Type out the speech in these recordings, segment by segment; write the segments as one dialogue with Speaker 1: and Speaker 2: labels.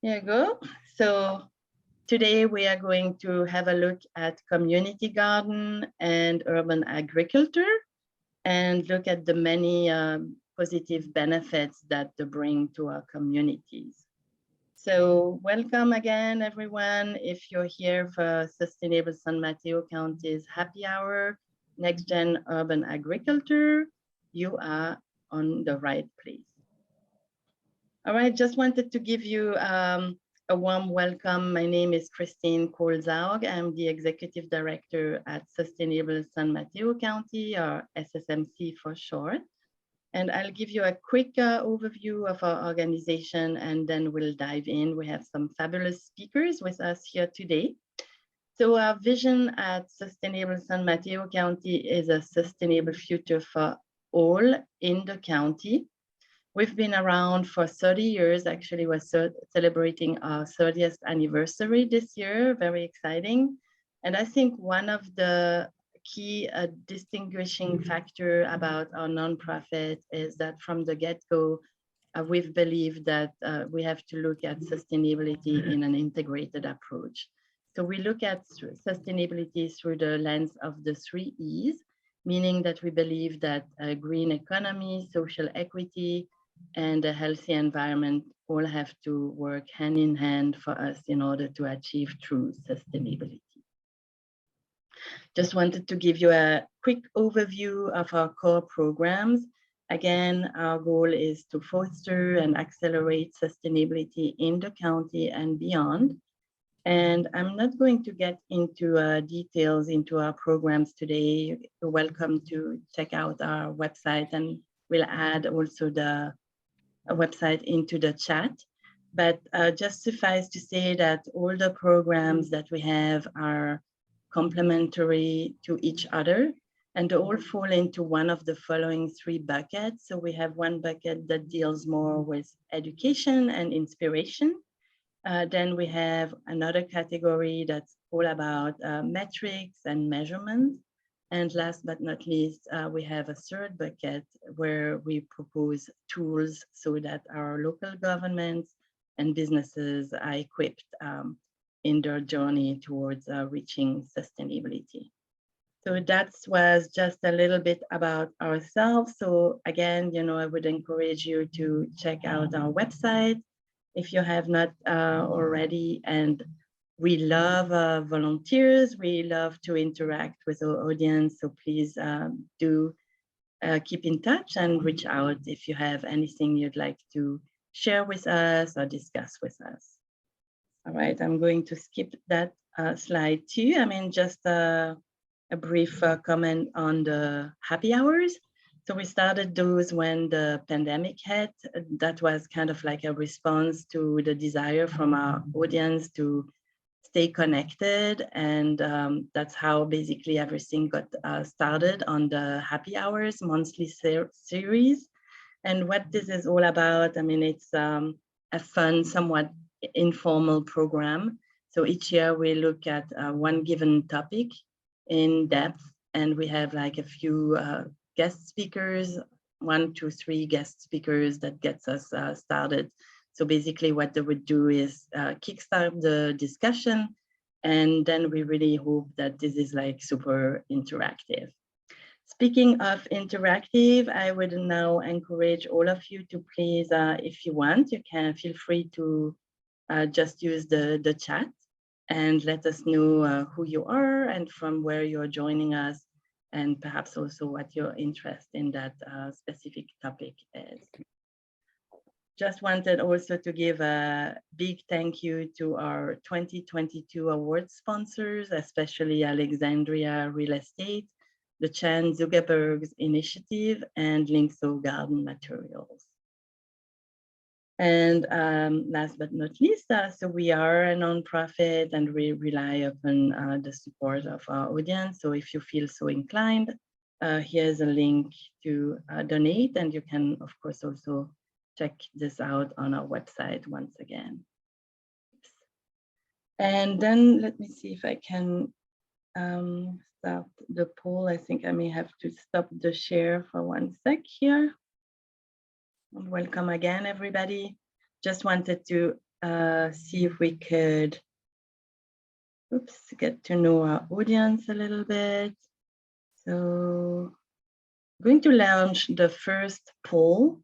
Speaker 1: Here you go. So today we are going to have a look at community garden and urban agriculture and look at the many positive benefits that they bring to our communities. So welcome again, everyone. If you're here for Sustainable San Mateo County's Happy Hour, NextGen Urban Agriculture, you are on the right place. All right, just wanted to give you a warm welcome. My name is Christine Kohlzaug. I'm the Executive Director at Sustainable San Mateo County, or SSMC for short. And I'll give you a quick overview of our organization, and then we'll dive in. We have some fabulous speakers with us here today. So our vision at Sustainable San Mateo County is a sustainable future for all in the county. We've been around for 30 years. Actually, we're celebrating our 30th anniversary this year. Very exciting. And I think one of the key distinguishing factor about our nonprofit is that from the get-go, we've believed that we have to look at sustainability in an integrated approach. So we look at sustainability through the lens of the 3 E's, meaning that we believe that a green economy, social equity, and a healthy environment all have to work hand in hand for us in order to achieve true sustainability. Just wanted to give you a quick overview of our core programs. Again, our goal is to foster and accelerate sustainability in the county and beyond. And I'm not going to get into details into our programs today. You're welcome to check out our website, and we'll add also the website into the chat. But just suffice to say that all the programs that we have are complementary to each other, and they all fall into one of the following 3 buckets. So we have one bucket that deals more with education and inspiration. Then we have another category that's all about metrics and measurements. And last but not least, we have a 3rd bucket where we propose tools so that our local governments and businesses are equipped in their journey towards reaching sustainability. So that was just a little bit about ourselves. So again, I would encourage you to check out our website if you have not already. And we love volunteers. We love to interact with our audience. So please do keep in touch and reach out if you have anything you'd like to share with us or discuss with us. All right, I'm going to skip that slide too. I mean, just a brief comment on the happy hours. So we started those when the pandemic hit. That was kind of like a response to the desire from our audience to stay connected. And that's how basically everything got started on the happy hours monthly series. And what this is all about, I mean, it's a fun, somewhat informal program. So each year we look at one given topic in depth, and we have like a few guest speakers, 1 to 3 guest speakers that gets us started. So basically what they would do is kickstart the discussion, and then we really hope that this is like super interactive. Speaking of interactive, I would now encourage all of you to please, if you want, you can feel free to just use the chat and let us know who you are and from where you're joining us, and perhaps also what your interest in that specific topic is. Just wanted also to give a big thank you to our 2022 award sponsors, especially Alexandria Real Estate, the Chan Zuckerberg's Initiative, and Linkso Garden Materials. And last but not least, so we are a nonprofit and we rely upon the support of our audience. So if you feel so inclined, here's a link to donate, and you can, of course, also check this out on our website once again. And then let me see if I can stop the poll. I think I may have to stop the share for 1 sec here. Welcome again, everybody. Just wanted to see if we could, get to know our audience a little bit. So I'm going to launch the first poll.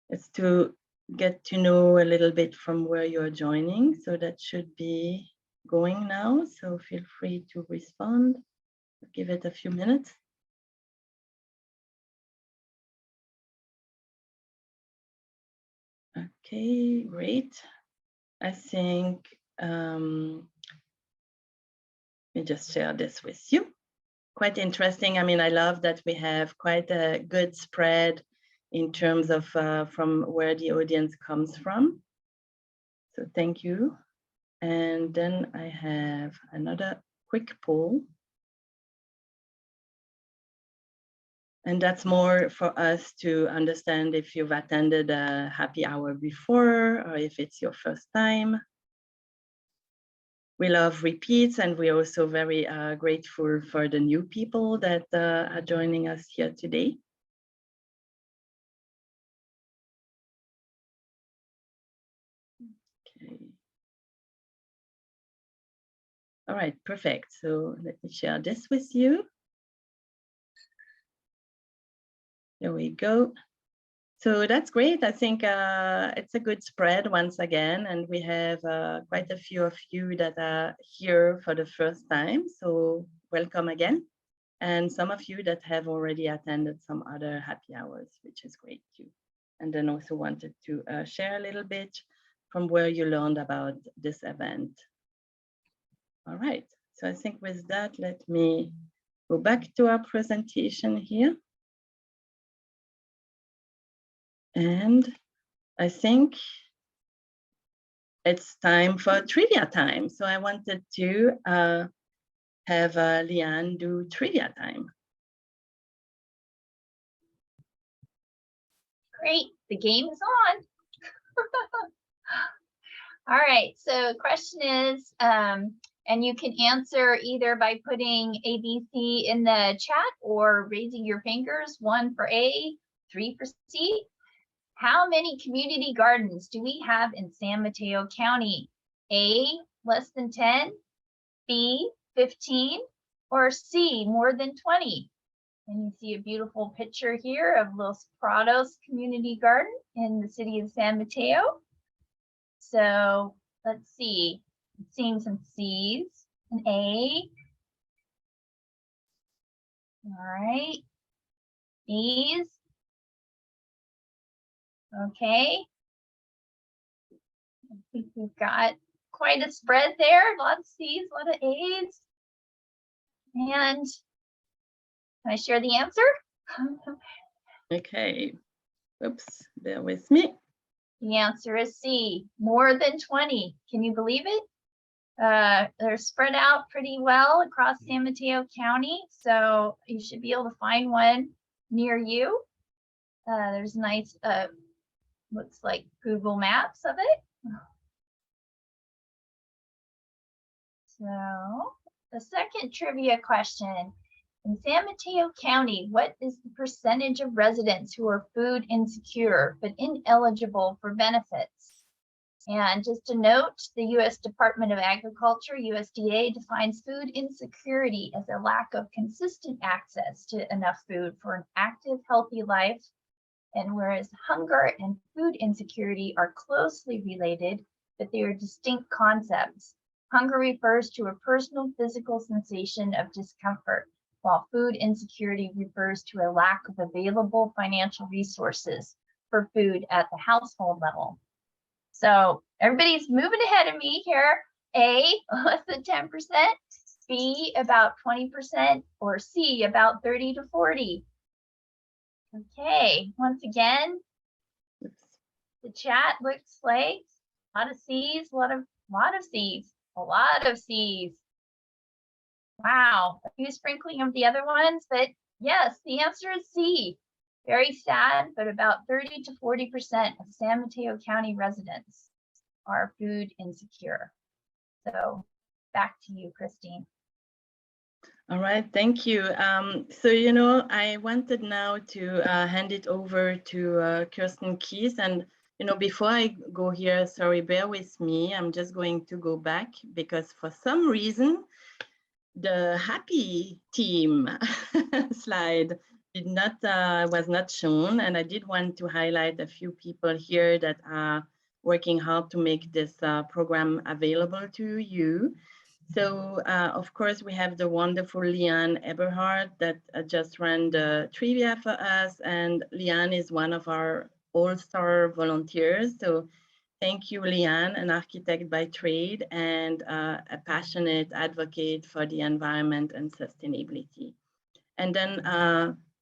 Speaker 1: It's to get to know a little bit from where you're joining. So that should be going now. So feel free to respond. Give it a few minutes. Okay, great. I think let me just share this with you. Quite interesting. I mean, I love that we have quite a good spread in terms of from where the audience comes from. So thank you. And then I have another quick poll. And that's more for us to understand if you've attended a happy hour before or if it's your first time. We love repeats, and we're also very grateful for the new people that are joining us here today. Okay. All right, perfect. So let me share this with you. There we go. So that's great. I think it's a good spread once again, and we have quite a few of you that are here for the first time. So welcome again. And some of you that have already attended some other happy hours, which is great too. And then also wanted to share a little bit from where you learned about this event. All right, so I think with that, let me go back to our presentation here. And I think it's time for trivia time. So I wanted to have Leanne do trivia time.
Speaker 2: Great, the game is on. All right, so the question is, and you can answer either by putting ABC in the chat or raising your fingers, 1 for A, 3 for C. How many community gardens do we have in San Mateo County? A, less than 10, B, 15, or C, more than 20? And you see a beautiful picture here of Los Prados Community Garden in the city of San Mateo. So let's see, I'm seeing some C's, an A. All right, B's. Okay. I think we've got quite a spread there. A lot of C's, a lot of A's. And can I share the answer?
Speaker 1: Okay. Oops, bear with me.
Speaker 2: The answer is C, more than 20. Can you believe it? They're spread out pretty well across San Mateo County, so you should be able to find one near you. There's nice, looks like Google Maps of it. So the second trivia question. In San Mateo County, what is the percentage of residents who are food insecure but ineligible for benefits? And just a note, the U.S. Department of Agriculture, USDA, defines food insecurity as a lack of consistent access to enough food for an active, healthy life. And whereas hunger and food insecurity are closely related, but they are distinct concepts. Hunger refers to a personal physical sensation of discomfort, while food insecurity refers to a lack of available financial resources for food at the household level. So everybody's moving ahead of me here. A, less than 10%, B, about 20%, or C, about 30 to 40. Okay, once again, the chat looks like a lot of C's, a lot of C's, a lot of C's. Wow, a few sprinkling of the other ones, but yes, the answer is C. Very sad, but about 30 to 40% of San Mateo County residents are food insecure. So back to you, Christine.
Speaker 1: All right, thank you. So, you know, I wanted now to hand it over to Kirsten Keys, and You know, before I go here, sorry, bear with me. I'm just going to go back because for some reason, the happy team slide did not was not shown, and I did want to highlight a few people here that are working hard to make this program available to you. So of course we have the wonderful Leanne Eberhardt that just ran the trivia for us, and Leanne is one of our all-star volunteers. So thank you, Leanne, an architect by trade and a passionate advocate for the environment and sustainability. And then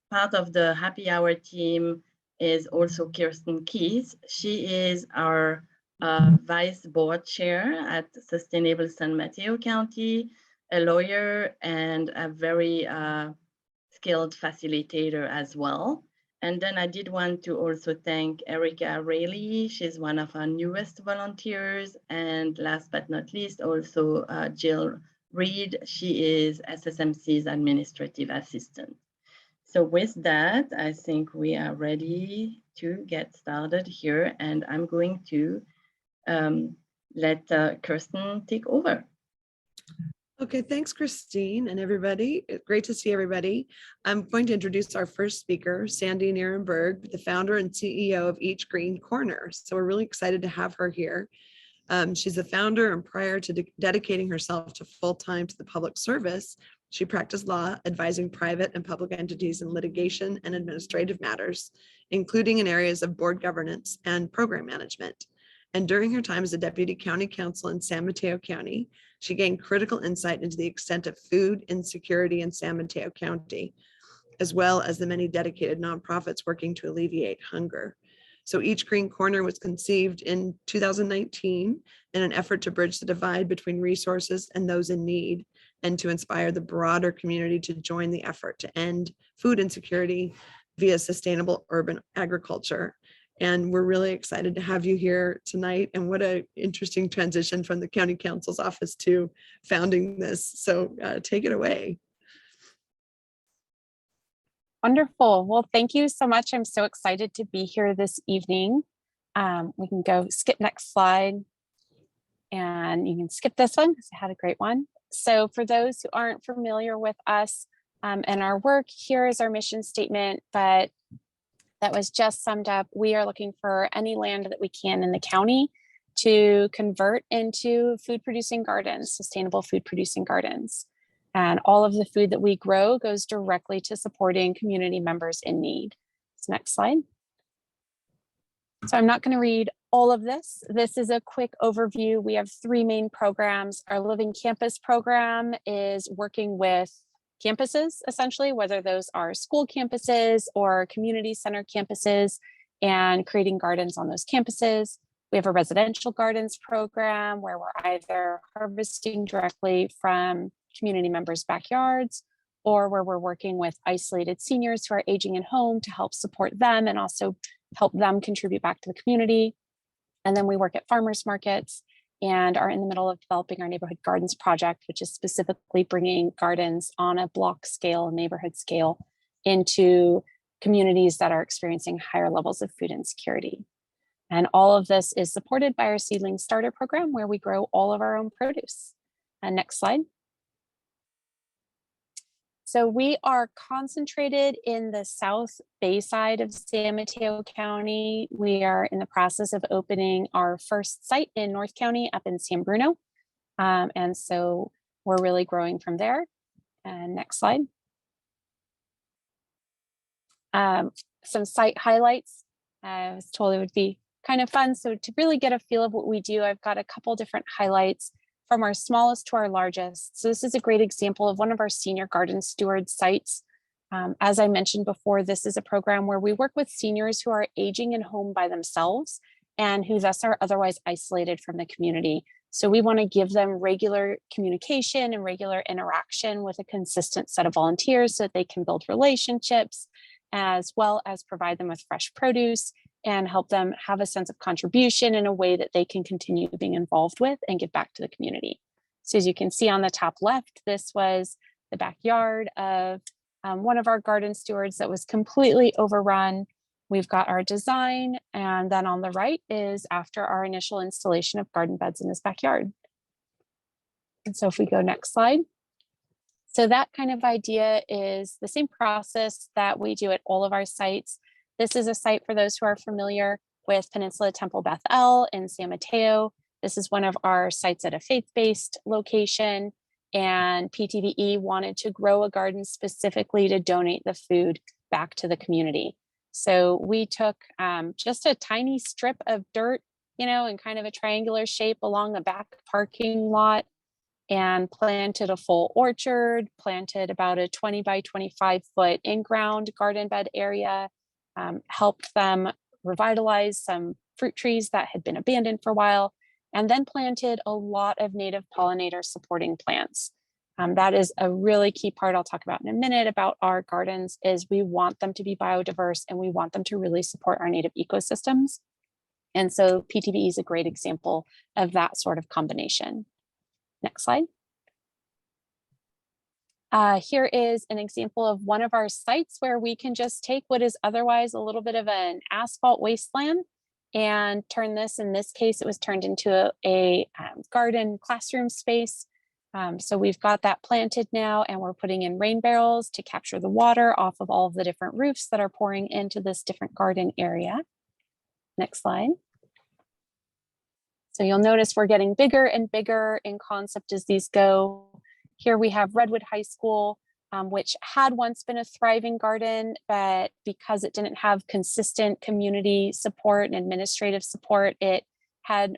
Speaker 1: part of the happy hour team is also Kirsten Keys. She is our vice board chair at Sustainable San Mateo County, a lawyer and a very skilled facilitator as well. And then I did want to also thank Erica Rayleigh. She's one of our newest volunteers. And last but not least, also Jill Reed. She is SSMC's administrative assistant. So with that, I think we are ready to get started here. And I'm going to let Kirsten take over.
Speaker 3: Okay, thanks, Christine, and everybody. Great to see everybody. I'm going to introduce our first speaker, Sandy Nierenberg, the founder and CEO of Each Green Corner. So we're really excited to have her here. She's the founder, and prior to dedicating herself to full-time to the public service, she practiced law, advising private and public entities in litigation and administrative matters, including in areas of board governance and program management. And during her time as a deputy county counsel in San Mateo County, she gained critical insight into the extent of food insecurity in San Mateo County, as well as the many dedicated nonprofits working to alleviate hunger. So Each Green Corner was conceived in 2019 in an effort to bridge the divide between resources and those in need, and to inspire the broader community to join the effort to end food insecurity via sustainable urban agriculture. And we're really excited to have you here tonight. And what an interesting transition from the county council's office to founding this. So take it away.
Speaker 4: Wonderful. Well, thank you so much. I'm so excited to be here this evening. We can go skip next slide. And you can skip this one because I had a great one. So for those who aren't familiar with us and our work, here is our mission statement, but that was just summed up. We are looking for any land that we can in the county to convert into food producing gardens, sustainable food producing gardens. And all of the food that we grow goes directly to supporting community members in need. So next slide. So I'm not going to read all of this. This is a quick overview. We have three main programs. Our Living Campus program is working with campuses, essentially, whether those are school campuses or community center campuses, and creating gardens on those campuses. We have a residential gardens program where we're either harvesting directly from community members' backyards, or where we're working with isolated seniors who are aging in home to help support them and also help them contribute back to the community. And then we work at farmers markets and are in the middle of developing our neighborhood gardens project, which is specifically bringing gardens on a block scale, neighborhood scale, into communities that are experiencing higher levels of food insecurity. And all of this is supported by our Seedling Starter program, where we grow all of our own produce. And next slide. So we are concentrated in the South Bay side of San Mateo County. We are in the process of opening our first site in North County up in San Bruno. And so we're really growing from there. And next slide. Some site highlights. I was told it would be kind of fun. So to really get a feel of what we do, I've got a couple different highlights from our smallest to our largest. So this is a great example of one of our senior garden steward sites. As I mentioned before, this is a program where we work with seniors who are aging in home by themselves and who thus are otherwise isolated from the community. So we want to give them regular communication and regular interaction with a consistent set of volunteers so that they can build relationships, as well as provide them with fresh produce and help them have a sense of contribution in a way that they can continue being involved with and give back to the community. So as you can see on the top left, this was the backyard of one of our garden stewards that was completely overrun. We've got our design And then on the right is after our initial installation of garden beds in his backyard. And so if we go next slide. So that kind of idea is the same process that we do at all of our sites. This is a site for those who are familiar with Peninsula Temple Beth El in San Mateo. This is one of our sites at a faith-based location, and PTVE wanted to grow a garden specifically to donate the food back to the community. So we took just a tiny strip of dirt, you know, in kind of a triangular shape along the back parking lot, and planted a full orchard, planted about a 20 by 25 foot in-ground garden bed area, helped them revitalize some fruit trees that had been abandoned for a while, and then planted a lot of native pollinator supporting plants. That is a really key part I'll talk about in a minute about our gardens, is we want them to be biodiverse and we want them to really support our native ecosystems. And so PTVE is a great example of that sort of combination. Next slide. Here is an example of one of our sites where we can just take what is otherwise a little bit of an asphalt wasteland and turn this, in this case, it was turned into a garden classroom space. So we've got that planted now, and we're putting in rain barrels to capture the water off of all of the different roofs that are pouring into this different garden area. Next slide. So you'll notice we're getting bigger and bigger in concept as these go. Here we have Redwood High School, which had once been a thriving garden, but because it didn't have consistent community support and administrative support, it had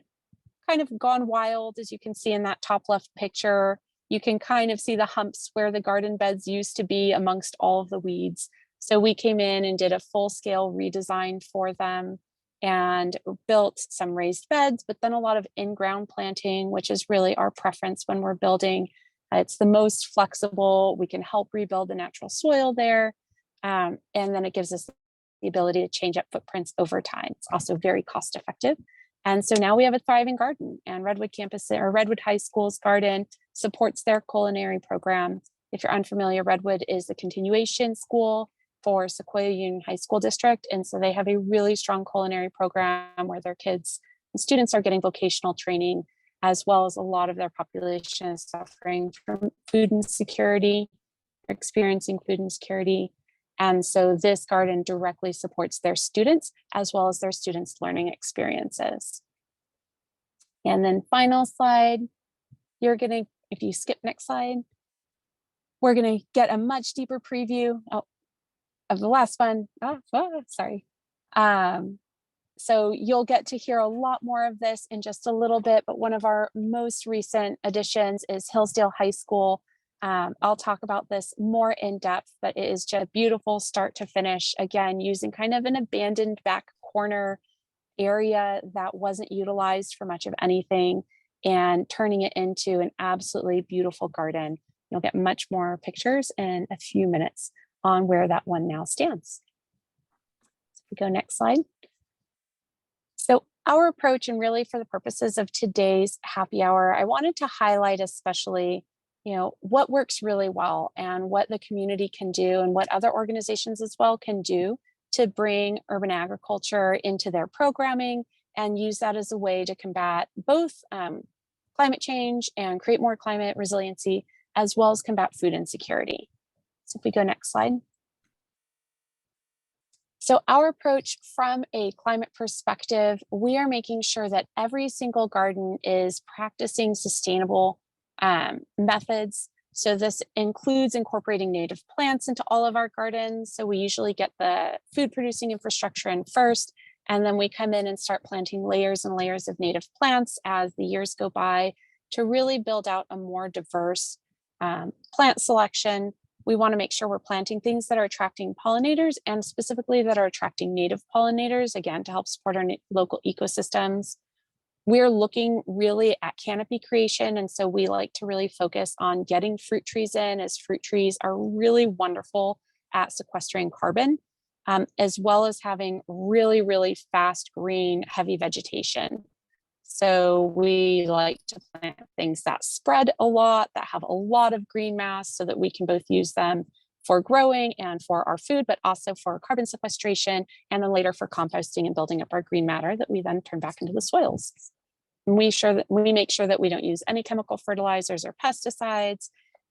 Speaker 4: kind of gone wild. As you can see in that top left picture, you can kind of see the humps where the garden beds used to be amongst all of the weeds. So we came in and did a full-scale redesign for them and built some raised beds, but then a lot of in-ground planting, which is really our preference when we're building. It's the most flexible. We can help rebuild the natural soil there. And then it gives us the ability to change up footprints over time. It's also very cost effective. And so now we have a thriving garden, and Redwood campus, or Redwood High School's garden, supports their culinary program. If you're unfamiliar, Redwood is a continuation school for Sequoia Union High School District. And so they have a really strong culinary program where their kids and students are getting vocational training, as well as a lot of their population is suffering from food insecurity, experiencing food insecurity. And so this garden directly supports their students as well as their students' learning experiences. And then final slide, you're gonna, if you skip next slide, we're gonna get a much deeper preview of the last one. Sorry. So you'll get to hear a lot more of this in just a little bit, but one of our most recent additions is Hillsdale High School. I'll talk about this more in depth, but it is just a beautiful start to finish, again, using kind of an abandoned back corner area that wasn't utilized for much of anything and turning it into an absolutely beautiful garden. You'll get much more pictures in a few minutes on where that one now stands. So if we go next slide. So our approach, and really for the purposes of today's happy hour, I wanted to highlight especially, you know, what works really well and what the community can do and what other organizations as well can do to bring urban agriculture into their programming and use that as a way to combat both climate change and create more climate resiliency, as well as combat food insecurity. So if we go next slide. So our approach from a climate perspective, we are making sure that every single garden is practicing sustainable methods. So this includes incorporating native plants into all of our gardens. So we usually get the food producing infrastructure in first, and then we come in and start planting layers and layers of native plants as the years go by to really build out a more diverse plant selection. We want to make sure we're planting things that are attracting pollinators, and specifically that are attracting native pollinators, again, to help support our local ecosystems. We're looking really at canopy creation. And so we like to really focus on getting fruit trees in, as fruit trees are really wonderful at sequestering carbon, as well as having really, really fast green, heavy vegetation. So we like to plant things that spread a lot, that have a lot of green mass, so that we can both use them for growing and for our food, but also for carbon sequestration, and then later for composting and building up our green matter that we then turn back into the soils. And we make sure that we don't use any chemical fertilizers or pesticides.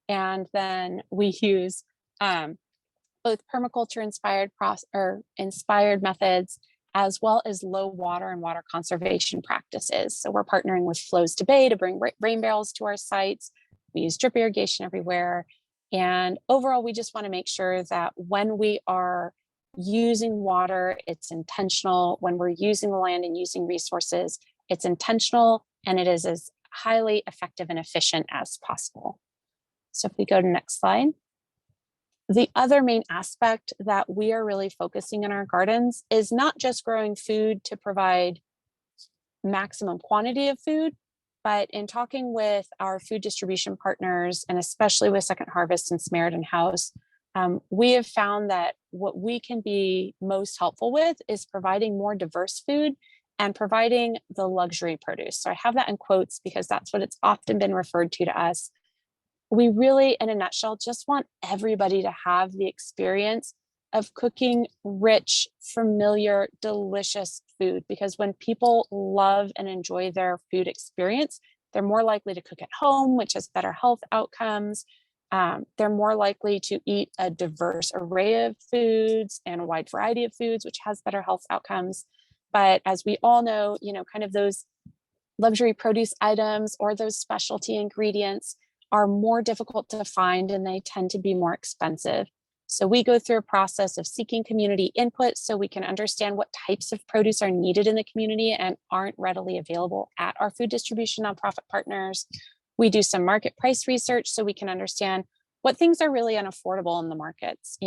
Speaker 4: And then we use both permaculture inspired methods, as well as low water and water conservation practices. So we're partnering with Flows to Bay to bring rain barrels to our sites. We use drip irrigation everywhere. And overall, we just want to make sure that when we are using water, it's intentional. When we're using the land and using resources, it's intentional, and it is as highly effective and efficient as possible. So if we go to next slide. The other main aspect that we are really focusing in our gardens is not just growing food to provide maximum quantity of food, but in talking with our food distribution partners, and especially with Second Harvest and Samaritan House, we have found that what we can be most helpful with is providing more diverse food and providing the luxury produce. So I have that in quotes because that's what it's often been referred to us. We really, in a nutshell, just want everybody to have the experience of cooking rich, familiar, delicious food, because when people love and enjoy their food experience, they're more likely to cook at home, which has better health outcomes. They're more likely to eat a diverse array of foods and a wide variety of foods, which has better health outcomes. But as we all know, kind of those luxury produce items or those specialty ingredients are more difficult to find, and they tend to be more expensive. So we go through a process of seeking community input so we can understand what types of produce are needed in the community and aren't readily available at our food distribution nonprofit partners. We do some market price research so we can understand what things are really unaffordable in the markets.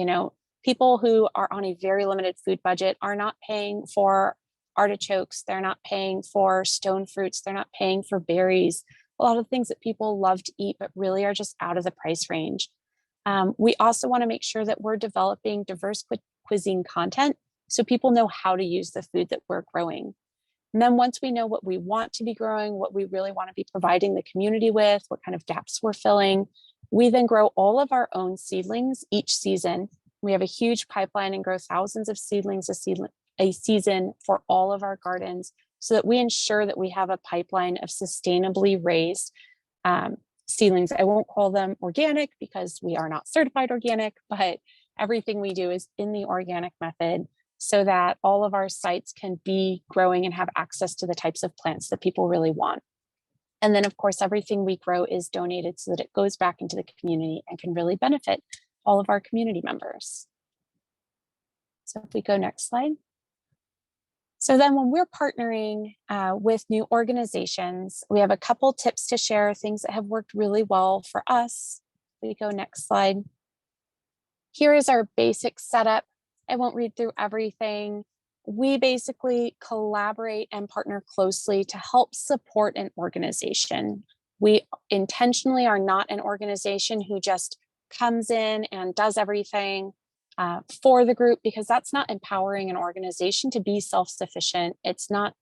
Speaker 4: People who are on a very limited food budget are not paying for artichokes, they're not paying for stone fruits, they're not paying for berries, a lot of things that people love to eat, but really are just out of the price range. We also want to make sure that we're developing diverse cuisine content so people know how to use the food that we're growing. And then once we know what we want to be growing, what we really want to be providing the community with, what kind of gaps we're filling, we then grow all of our own seedlings each season. We have a huge pipeline and grow thousands of seedlings a season for all of our gardens, so that we ensure that we have a pipeline of sustainably raised seedlings. I won't call them organic because we are not certified organic, but everything we do is in the organic method so that all of our sites can be growing and have access to the types of plants that people really want. And then of course, everything we grow is donated so that it goes back into the community and can really benefit all of our community members. So if we go next slide. So then when we're partnering with new organizations, we have a couple tips to share, things that have worked really well for us. We go next slide. Here is our basic setup. I won't read through everything. We basically collaborate and partner closely to help support an organization. We intentionally are not an organization who just comes in and does everything for the group, because that's not empowering an organization to be self-sufficient. It's not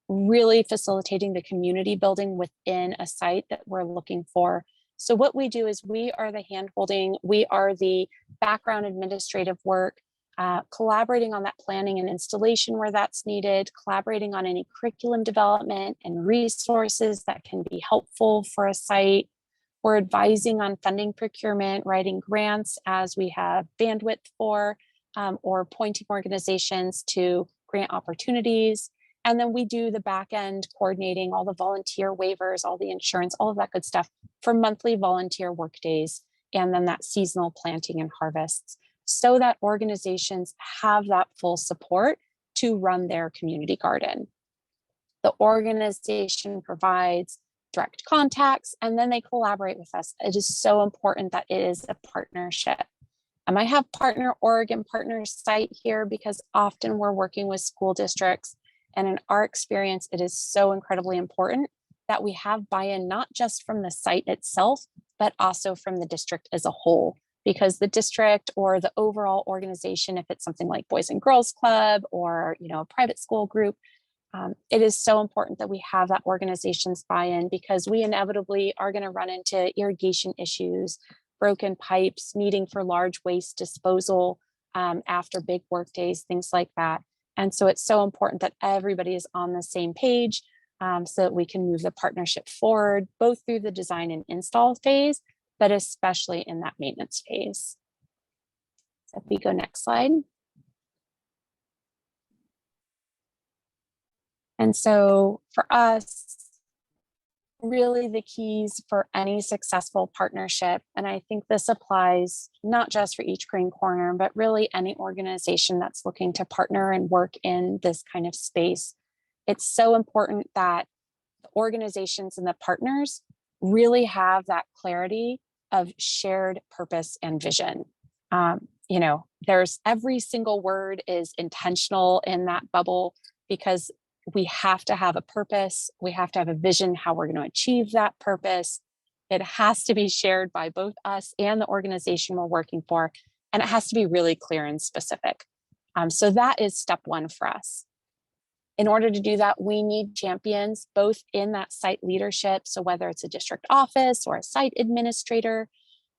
Speaker 4: really facilitating the community building within a site that we're looking for. So what we do is we are the hand-holding, we are the background administrative work, collaborating on that planning and installation where that's needed, collaborating on any curriculum development and resources that can be helpful for a site. We're advising on funding procurement, writing grants as we have bandwidth for, or pointing organizations to grant opportunities. And then we do the back end coordinating, all the volunteer waivers, all the insurance, all of that good stuff for monthly volunteer work days, and then that seasonal planting and harvests, so that organizations have that full support to run their community garden. The organization provides direct contacts, and then they collaborate with us. It is so important that it is a partnership. I have partner org and partner site here because often we're working with school districts, and in our experience, it is so incredibly important that we have buy-in not just from the site itself, but also from the district as a whole, because the district or the overall organization, if it's something like Boys and Girls Club or a private school group, it is so important that we have that organization's buy-in, because we inevitably are going to run into irrigation issues, broken pipes, needing for large waste disposal after big work days, things like that. And so it's so important that everybody is on the same page so that we can move the partnership forward, both through the design and install phase, but especially in that maintenance phase. So if we go next slide. And so for us, really the keys for any successful partnership, and I think this applies not just for Each Green Corner, but really any organization that's looking to partner and work in this kind of space. It's so important that the organizations and the partners really have that clarity of shared purpose and vision. You know, there's every single word is intentional in that bubble because we have to have a purpose. We have to have a vision how we're going to achieve that purpose. It has to be shared by both us and the organization we're working for. And it has to be really clear and specific. So that is step one for us. In order to do that, we need champions, both in that site leadership. So whether it's a district office or a site administrator,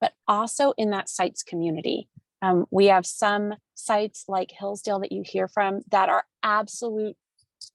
Speaker 4: but also in that site's community. We have some sites like Hillsdale that you hear from that are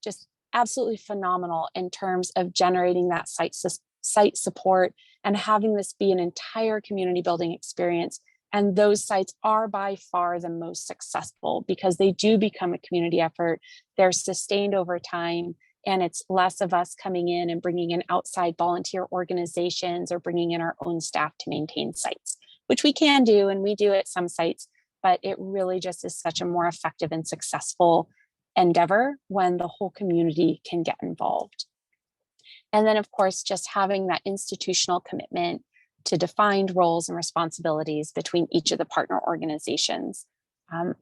Speaker 4: just absolutely phenomenal in terms of generating that site support and having this be an entire community building experience. And those sites are by far the most successful because they do become a community effort. They're sustained over time, and it's less of us coming in and bringing in outside volunteer organizations or bringing in our own staff to maintain sites, which we can do, and we do at some sites, but it really just is such a more effective and successful endeavor when the whole community can get involved. And then, of course, just having that institutional commitment to defined roles and responsibilities between each of the partner organizations.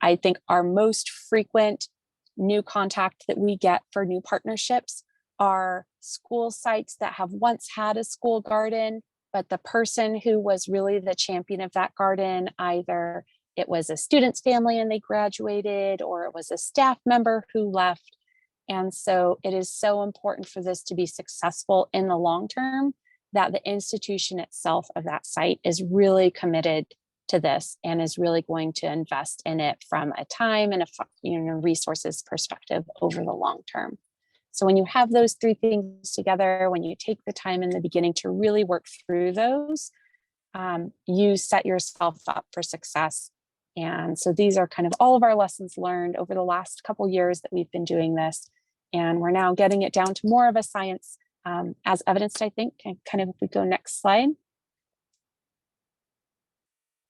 Speaker 4: I think our most frequent new contact that we get for new partnerships are school sites that have once had a school garden, but the person who was really the champion of that garden, either it was a student's family and they graduated, or it was a staff member who left. And so it is so important for this to be successful in the long term that the institution itself of that site is really committed to this and is really going to invest in it from a time and a resources perspective over the long term. So when you have those three things together, when you take the time in the beginning to really work through those, you set yourself up for success. And so these are kind of all of our lessons learned over the last couple years that we've been doing this. And we're now getting it down to more of a science as evidenced, I think. And kind of if we go next slide.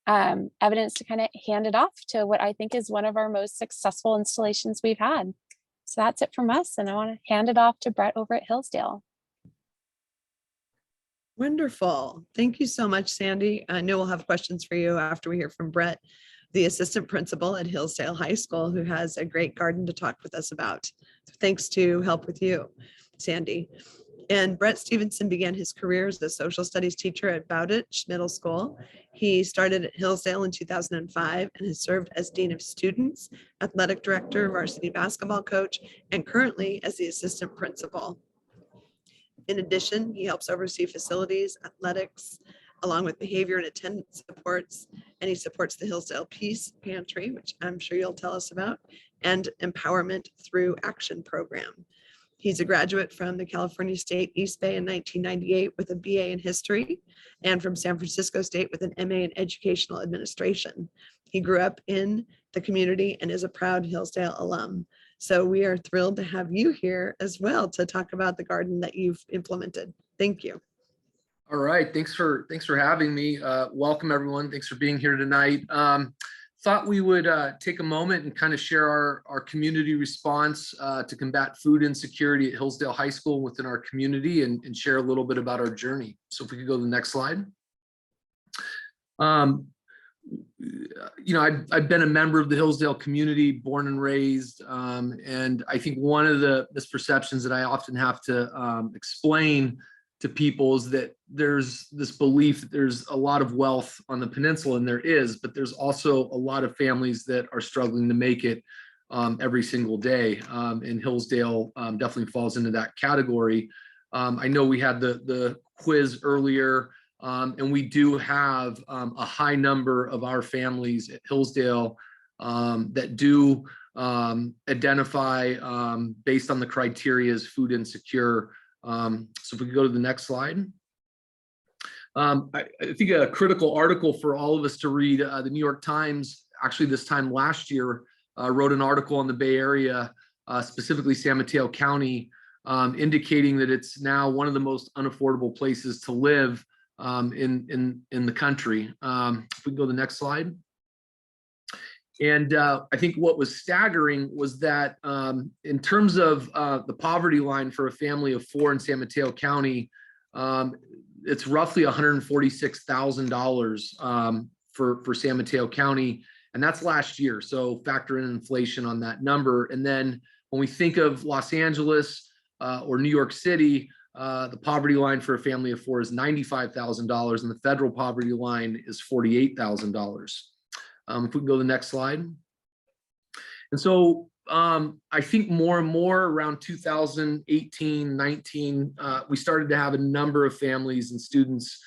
Speaker 4: Evidence to kind of hand it off to what I think is one of our most successful installations we've had. So that's it from us. And I want to hand it off to Brett over at Hillsdale.
Speaker 3: Wonderful. Thank you so much, Sandy. I know we'll have questions for you after we hear from Brett, the assistant principal at Hillsdale High School, who has a great garden to talk with us about. So thanks to help with you, Sandy. And Brett Stevenson began his career as a social studies teacher at Bowditch Middle School. He started at Hillsdale in 2005 and has served as Dean of Students, Athletic Director, Varsity Basketball Coach, and currently as the Assistant Principal. In addition, he helps oversee facilities, athletics, along with behavior and attendance supports, and he supports the Hillsdale Peace Pantry, which I'm sure you'll tell us about, and Empowerment Through Action program. He's a graduate from the California State East Bay in 1998 with a BA in history, and from San Francisco State with an MA in educational administration. He grew up in the community and is a proud Hillsdale alum. So we are thrilled to have you here as well to talk about the garden that you've implemented. Thank you.
Speaker 5: All right, thanks for having me. Welcome everyone. Thanks for being here tonight. Thought we would take a moment and kind of share our community response to combat food insecurity at Hillsdale High School within our community and share a little bit about our journey. So if we could go to the next slide. You know, I've been a member of the Hillsdale community, born and raised, and I think one of the misperceptions that I often have to explain to people is that there's this belief that there's a lot of wealth on the peninsula, and there is, but there's also a lot of families that are struggling to make it every single day, and Hillsdale definitely falls into that category. I know we had the quiz earlier. And we do have a high number of our families at Hillsdale that do identify based on the criteria as food insecure. So if we could go to the next slide. I think a critical article for all of us to read, the New York Times, actually this time last year, wrote an article on the Bay Area, specifically San Mateo County, indicating that it's now one of the most unaffordable places to live in the country. If we can go to the next slide. And I think what was staggering was that in terms of the poverty line for a family of 4 in San Mateo County, it's roughly $146,000 for San Mateo County, and that's last year. So factor in inflation on that number. And then when we think of Los Angeles or New York City, the poverty line for a family of 4 is $95,000, and the federal poverty line is $48,000. If we can go to the next slide. And so I think more and more around 2018, 19, we started to have a number of families and students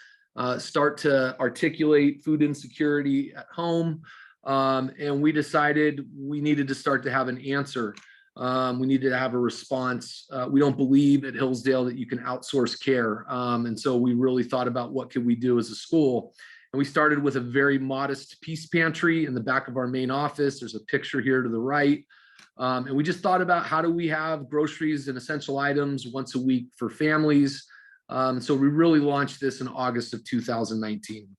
Speaker 5: start to articulate food insecurity at home. And we decided we needed to start to have an answer. We needed to have a response. We don't believe at Hillsdale that you can outsource care. And so we really thought about what could we do as a school. And we started with a very modest peace pantry in the back of our main office. There's a picture here to the right. And we just thought about how do we have groceries and essential items once a week for families. So we really launched this in August of 2019.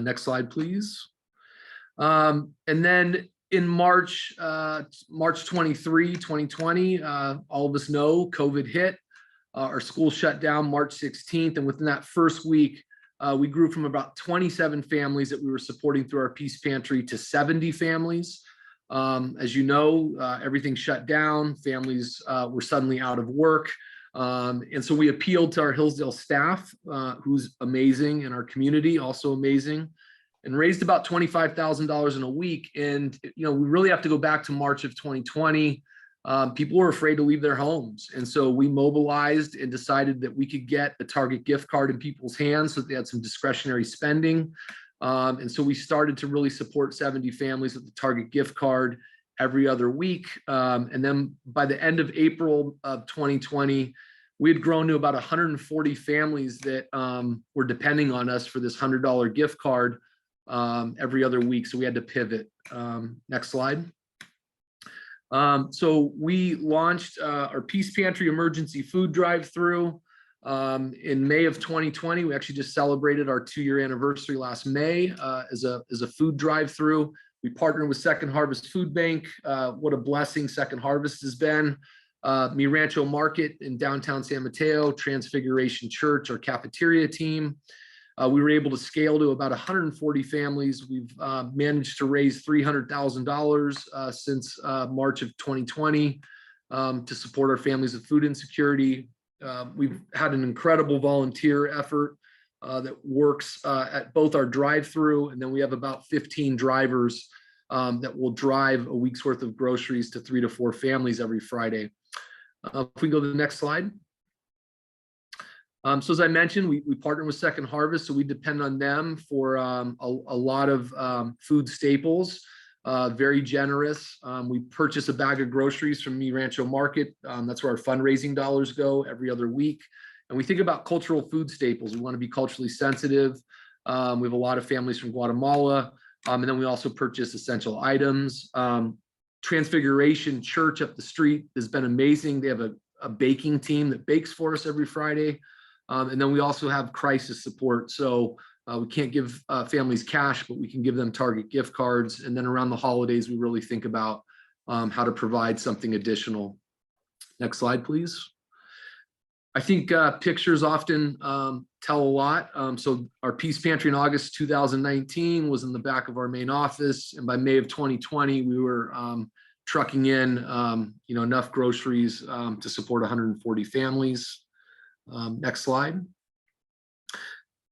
Speaker 5: Next slide, please. And then in March 23, 2020, all of us know COVID hit. Our school shut down March 16th. And within that first week, we grew from about 27 families that we were supporting through our Peace Pantry to 70 families. As you know, everything shut down. Families were suddenly out of work. And so we appealed to our Hillsdale staff, who's amazing, and our community, also amazing, and raised about $25,000 in a week. And, you know, we really have to go back to March of 2020. People were afraid to leave their homes. And so we mobilized and decided that we could get a Target gift card in people's hands so that they had some discretionary spending. And so we started to really support 70 families with the Target gift card every other week. And then by the end of April of 2020, we had grown to about 140 families that were depending on us for this $100 gift card every other week. So we had to pivot. Next slide. So we launched our Peace Pantry emergency food drive-through in May of 2020. We actually just celebrated our 2-year anniversary last May as a food drive-through. We partnered with Second Harvest Food Bank. What a blessing Second Harvest has been. Mi Rancho Market in downtown San Mateo, Transfiguration Church, our cafeteria team. We were able to scale to about 140 families. We've managed to raise $300,000 since March of 2020 to support our families with food insecurity. We've had an incredible volunteer effort that works at both our drive-through, and then we have about 15 drivers that will drive a week's worth of groceries to 3 to 4 families every Friday. If we go to the next slide. So as I mentioned, we partner with Second Harvest, so we depend on them for a lot of food staples, very generous. We purchase a bag of groceries from Mi Rancho Market. That's where our fundraising dollars go every other week. And we think about cultural food staples. We want to be culturally sensitive. We have a lot of families from Guatemala. And then we also purchase essential items. Transfiguration Church up the street has been amazing. They have a baking team that bakes for us every Friday. And then we also have crisis support. So we can't give families cash, but we can give them Target gift cards. And then around the holidays, we really think about how to provide something additional. Next slide, please. I think pictures often tell a lot. So our Peace Pantry in August 2019 was in the back of our main office. And by May of 2020, we were trucking in enough groceries to support 140 families. Next slide.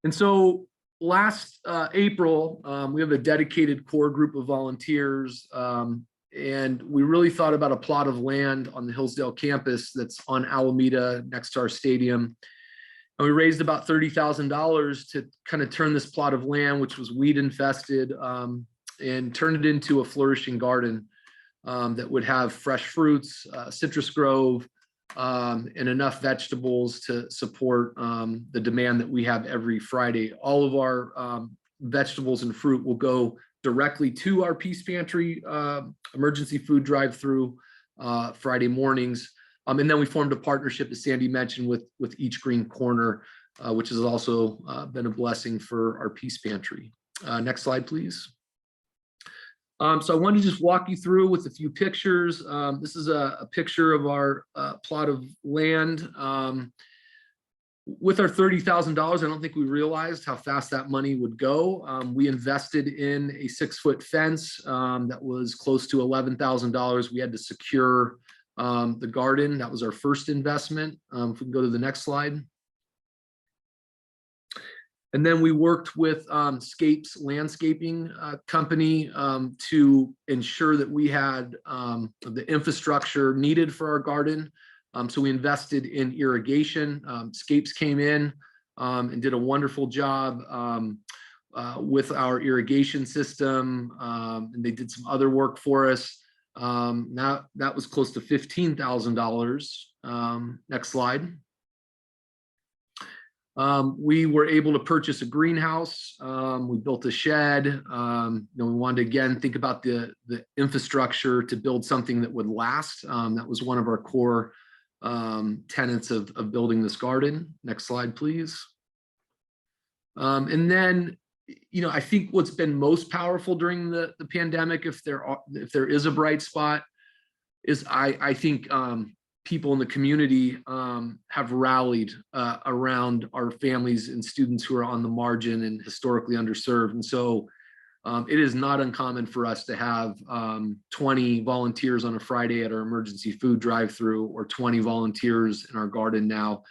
Speaker 5: And so last April, we have a dedicated core group of volunteers, and we really thought about a plot of land on the Hillsdale campus that's on Alameda next to our stadium. And we raised about $30,000 to kind of turn this plot of land, which was weed infested, and turn it into a flourishing garden that would have fresh fruits, citrus grove, and enough vegetables to support the demand that we have every Friday. All of our vegetables and fruit will go directly to our Peace Pantry emergency food drive-through Friday mornings. And then we formed a partnership, as Sandy mentioned, with Each Green Corner, which has also been a blessing for our Peace Pantry. Next slide, please. So I want to just walk you through with a few pictures. This is a picture of our plot of land. With our $30,000, I don't think we realized how fast that money would go. We invested in a 6-foot fence that was close to $11,000. We had to secure the garden. That was our first investment. If we can go to the next slide. And then we worked with Scapes Landscaping Company to ensure that we had the infrastructure needed for our garden. So we invested in irrigation. Scapes came in and did a wonderful job with our irrigation system. And they did some other work for us. Now that was close to $15,000. Next slide. We were able to purchase a greenhouse. We built a shed. We wanted to, again, think about the infrastructure to build something that would last. That was one of our core tenets of building this garden. Next slide, please. And then, I think what's been most powerful during the pandemic, if there is a bright spot, is I think people in the community have rallied around our families and students who are on the margin and historically underserved. And so it is not uncommon for us to have 20 volunteers on a Friday at our emergency food drive-through, or 20 volunteers in our garden now.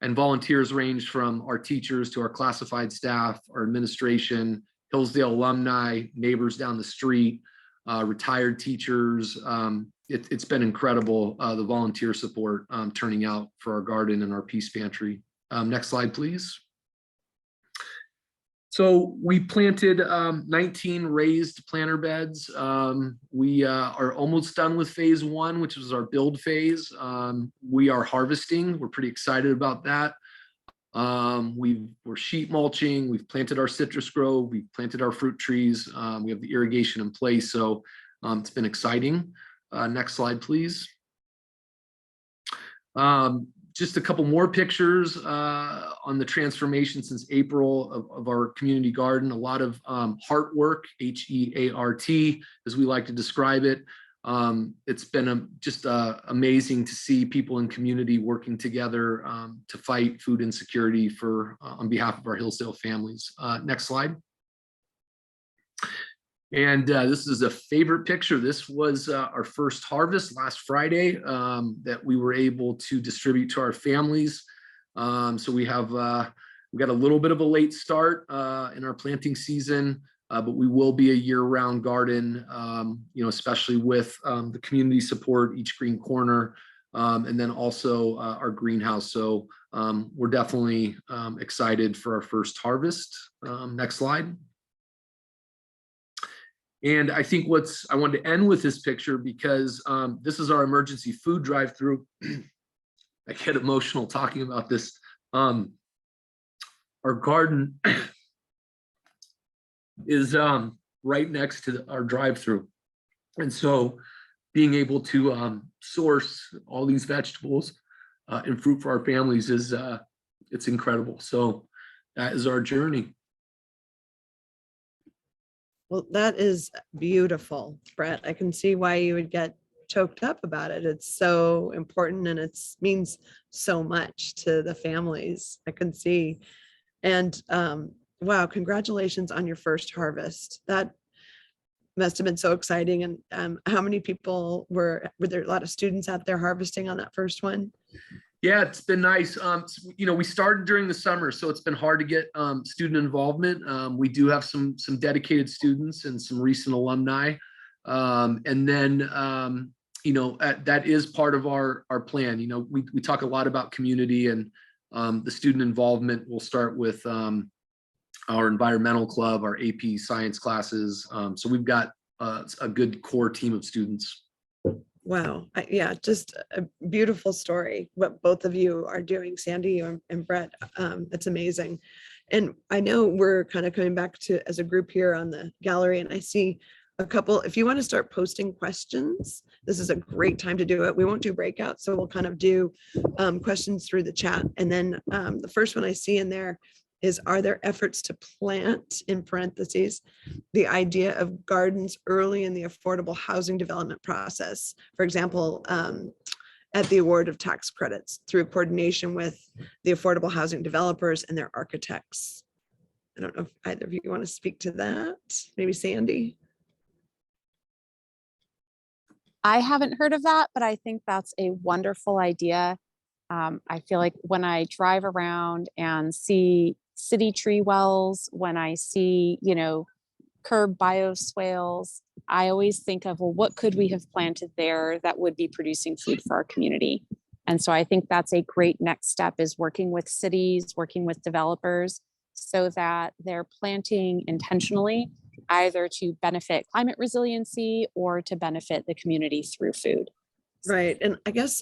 Speaker 5: And volunteers range from our teachers to our classified staff, our administration, Hillsdale alumni, neighbors down the street, retired teachers. It's been incredible, the volunteer support turning out for our garden and our Peace Pantry. Next slide, please. So we planted 19 raised planter beds. We are almost done with phase 1, which was our build phase. We are harvesting. We're pretty excited about that. We're sheet mulching. We've planted our citrus grove. We've planted our fruit trees. We have the irrigation in place. So it's been exciting. Next slide, please. Just a couple more pictures on the transformation since April of our community garden. A lot of heart work, HEART, as we like to describe it. It's been just amazing to see people in community working together to fight food insecurity on behalf of our Hillsdale families. Next slide. And this is a favorite picture. This was our first harvest last Friday that we were able to distribute to our families. So we got a little bit of a late start in our planting season, but we will be a year-round garden, especially with the community support, Each Green Corner, and then also our greenhouse. So we're definitely excited for our first harvest. Next slide. And I think I wanted to end with this picture because this is our emergency food drive-through. I get emotional talking about this. Our garden is right next to our drive-through. And so being able to source all these vegetables and fruit for our families it's incredible. So that is our journey.
Speaker 3: Well, that is beautiful, Brett. I can see why you would get choked up about it. It's so important and it means so much to the families. I can see. And wow, congratulations on your first harvest. That must have been so exciting. And how many people were there? A lot of students out there harvesting on that first one?
Speaker 5: Yeah, it's been nice. We started during the summer, so it's been hard to get student involvement. We do have some dedicated students and some recent alumni. And then, that is part of our plan. We talk a lot about community, and The student involvement will start with our environmental club, our AP science classes. So we've got a good core team of students.
Speaker 3: Wow. Yeah, just a beautiful story, what both of you are doing, Sandy and Brett. That's amazing. And I know we're kind of coming back to as a group here on the gallery, and I see a couple, if you want to start posting questions, this is a great time to do it. We won't do breakouts, so we'll kind of do questions through the chat. And then the first one I see in there is, are there efforts to plant, in parentheses, the idea of gardens early in the affordable housing development process? For example, at the award of tax credits through coordination with the affordable housing developers and their architects. I don't know if either of you want to speak to that. Maybe Sandy.
Speaker 4: I haven't heard of that, but I think that's a wonderful idea. I feel like when I drive around and see city tree wells, when I see, curb bioswales, I always think of, well, what could we have planted there that would be producing food for our community? And so I think that's a great next step, is working with cities, working with developers, so that they're planting intentionally, either to benefit climate resiliency or to benefit the community through food.
Speaker 3: Right. And I guess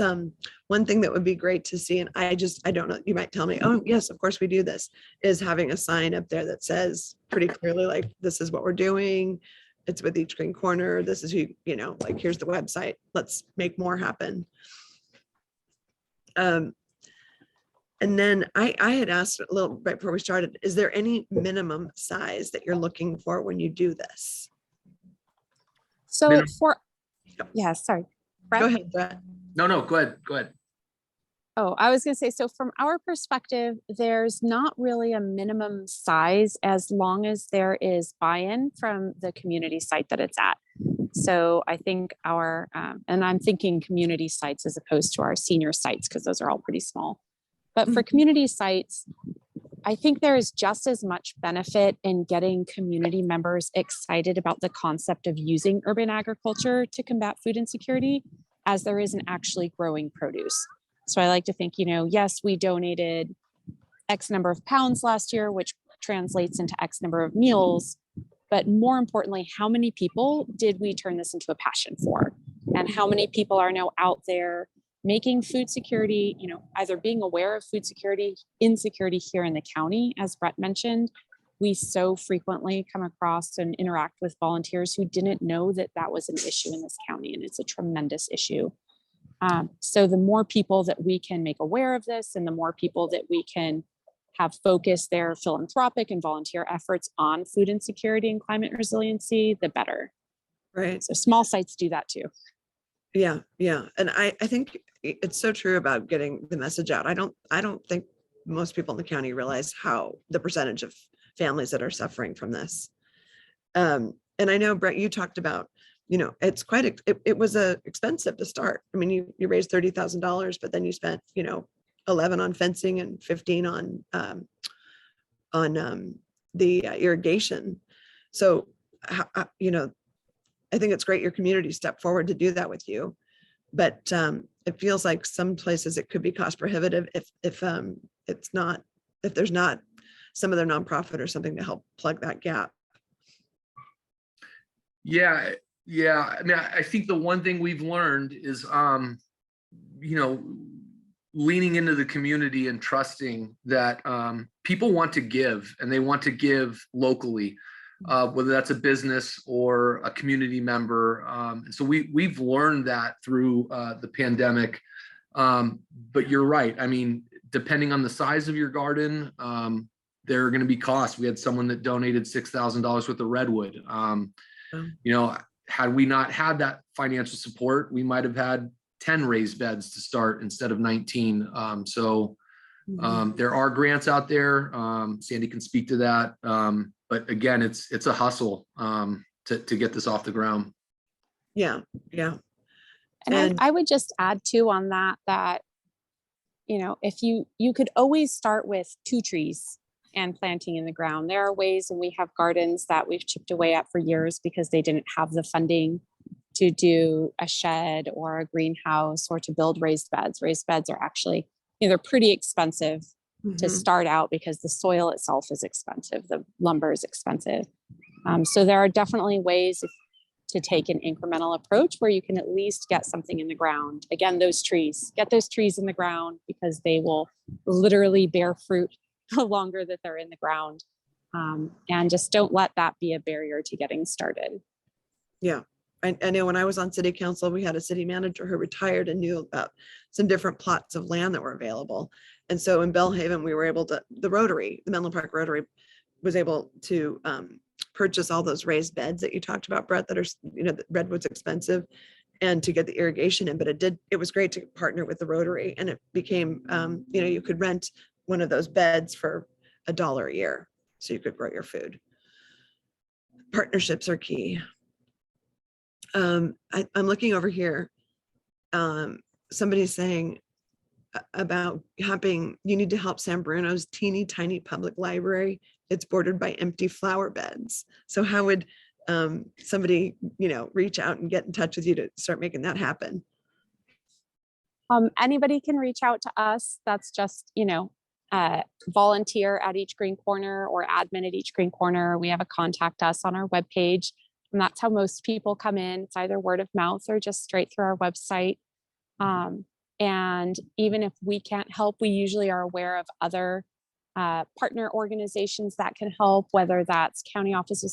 Speaker 3: one thing that would be great to see, and I don't know, you might tell me, oh, yes, of course we do this, is having a sign up there that says pretty clearly, like, this is what we're doing. It's with Each Green Corner. This is who, like, here's the website. Let's make more happen. And then I had asked a little right before we started, is there any minimum size that you're looking for when you do this?
Speaker 4: So yeah, sorry. Brett?
Speaker 3: Go ahead, Brett.
Speaker 5: No, go ahead.
Speaker 4: Oh, I was going to say, so from our perspective, there's not really a minimum size as long as there is buy-in from the community site that it's at. So I think our, and I'm thinking community sites as opposed to our senior sites, because those are all pretty small. But for community sites, I think there is just as much benefit in getting community members excited about the concept of using urban agriculture to combat food insecurity as there is in actually growing produce. So I like to think, yes, we donated X number of pounds last year, which translates into X number of meals. But more importantly, how many people did we turn this into a passion for? And how many people are now out there making food security, either being aware of food security, insecurity here in the county, as Brett mentioned. We so frequently come across and interact with volunteers who didn't know that that was an issue in this county, and it's a tremendous issue. So the more people that we can make aware of this, and the more people that we can have focus their philanthropic and volunteer efforts on food insecurity and climate resiliency, the better.
Speaker 3: Right.
Speaker 4: So small sites do that too.
Speaker 3: Yeah. And I think it's so true about getting the message out. I don't think most people in the county realize how the percentage of families that are suffering from this. And I know, Brett, you talked about, it's quite, it was expensive to start. I mean, you raised $30,000, but then you spent, 11 on fencing and 15 on the irrigation. So, I think it's great your community stepped forward to do that with you, but it feels like some places it could be cost prohibitive if there's not some other nonprofit or something to help plug that gap.
Speaker 5: Yeah. I mean, I think the one thing we've learned is, leaning into the community and trusting that people want to give, and they want to give locally. Whether that's a business or a community member. And so we've learned that through the pandemic. But you're right. I mean, depending on the size of your garden, there are going to be costs. We had someone that donated $6,000 worth of redwood. Had we not had that financial support, we might have had 10 raised beds to start instead of 19. There are grants out there. Sandy can speak to that. But again, it's a hustle to get this off the ground. Yeah.
Speaker 4: And I would just add too on that, if you could always start with 2 trees and planting in the ground. There are ways, and we have gardens that we've chipped away at for years because they didn't have the funding to do a shed or a greenhouse or to build raised beds. Raised beds are actually, they're pretty expensive to start out because the soil itself is expensive, the lumber is expensive. So there are definitely ways to take an incremental approach where you can at least get something in the ground. Again, get those trees in the ground because they will literally bear fruit the longer that they're in the ground. And just don't let that be a barrier to getting started.
Speaker 3: Yeah. I know when I was on city council, we had a city manager who retired and knew about some different plots of land that were available. And so in Bellhaven, we were able to, the Menlo Park Rotary was able to purchase all those raised beds that you talked about, Brett, that are, the redwood's expensive, and to get the irrigation in, but it was great to partner with the Rotary, and it became, you could rent one of those beds for $1 a year, so you could grow your food. Partnerships are key. I'm looking over here. Somebody's saying about you need to help San Bruno's teeny tiny public library. It's bordered by empty flower beds. So how would somebody, reach out and get in touch with you to start making that happen?
Speaker 4: Anybody can reach out to us. That's just, volunteer at Each Green Corner or admin at Each Green Corner. We have a contact us on our webpage. And that's how most people come in. It's either word of mouth or just straight through our website. And even if we can't help, we usually are aware of other partner organizations that can help, whether that's County Office of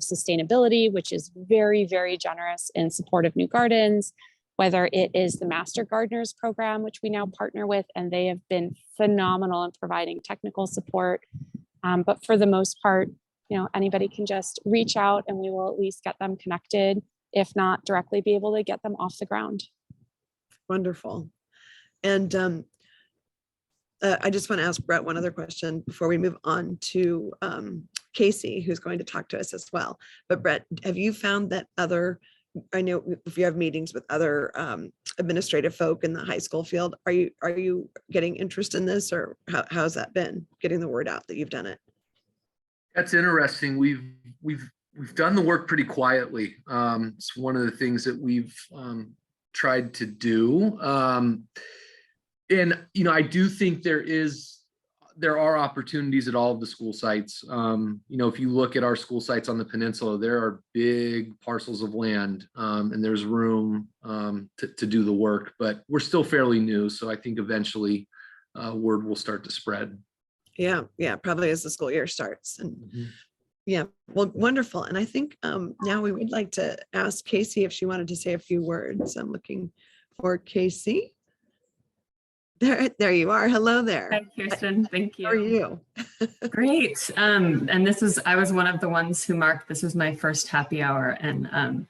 Speaker 4: Sustainability, which is very, very generous in support of new gardens, whether it is the Master Gardeners program, which we now partner with, and they have been phenomenal in providing technical support. But for the most part, anybody can just reach out and we will at least get them connected, if not directly be able to get them off the ground.
Speaker 3: Wonderful. And I just want to ask Brett one other question before we move on to Casey, who's going to talk to us as well. But Brett, have you found that I know if you have meetings with other administrative folk in the high school field, are you getting interest in this, or how's that been, getting the word out that you've done it?
Speaker 5: That's interesting. We've done the work pretty quietly. It's one of the things that we've tried to do. And I do think there are opportunities at all of the school sites. If you look at our school sites on the peninsula, there are big parcels of land, and there's room to do the work, but we're still fairly new. So I think eventually word will start to spread. Yeah,
Speaker 3: probably as the school year starts. And yeah, well, wonderful. And I think now we would like to ask Casey if she wanted to say a few words. I'm looking for Casey. There you are. Hello there.
Speaker 6: Hi, Kirsten. Thank you.
Speaker 3: How are you?
Speaker 6: Great. And I was one of the ones who marked, this was my first happy hour, and